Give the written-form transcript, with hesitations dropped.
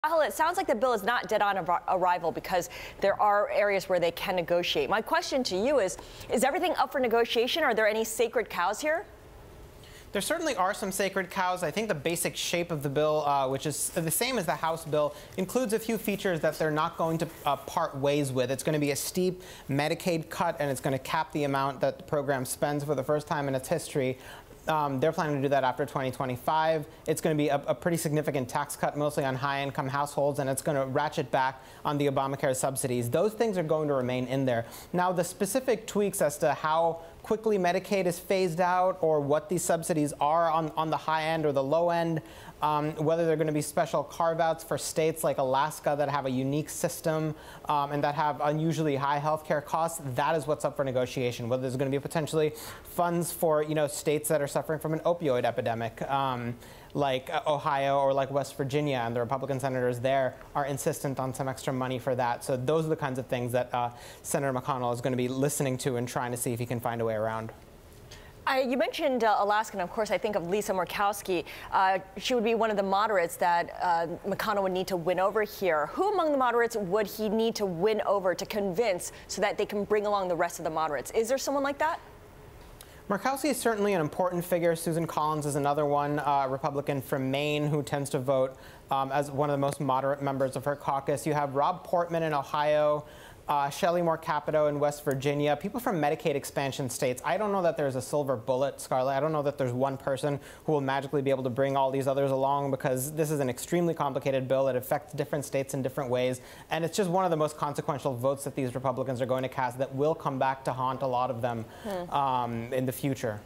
Sahil, it sounds like the bill is not dead on arrival because there are areas where they can negotiate. My question to you is everything up for negotiation? Are there any sacred cows here? There certainly are some sacred cows. I think the basic shape of the bill, which is the same as the House bill, includes a few features that they're not going to part ways with. It's going to be a steep Medicaid cut, and it's going to cap the amount that the program spends for the first time in its history. They're planning to do that after 2025. It's going to be a pretty significant tax cut, mostly on high-income households, and it's going to ratchet back on the Obamacare subsidies. Those things are going to remain in there. Now, the specific tweaks as to how quickly Medicaid is phased out or what these subsidies are on the high end or the low end, whether they're going to be special carve-outs for states like Alaska that have a unique system and that have unusually high healthcare costs, that is what's up for negotiation. Whether there's going to be potentially funds for states that are suffering from an opioid epidemic, like Ohio or like West Virginia, and the Republican senators there are insistent on some extra money for that. So those are the kinds of things that Senator McConnell is going to be listening to and trying to see if he can find a way around. You mentioned Alaska, and of course I think of Lisa Murkowski. She would be one of the moderates that McConnell would need to win over here. Who among the moderates would he need to win over to convince so that they can bring along the rest of the moderates? Is there someone like that? Murkowski is certainly an important figure. Susan Collins is another one, Republican from Maine, who tends to vote as one of the most moderate members of her caucus. You have Rob Portman in Ohio, Shelley Moore Capito in West Virginia, people from Medicaid expansion states. I don't know that there's a silver bullet, Scarlett. I don't know that there's one person who will magically be able to bring all these others along, because this is an extremely complicated bill. It affects different states in different ways, and it's just one of the most consequential votes that these Republicans are going to cast that will come back to haunt a lot of them in the future.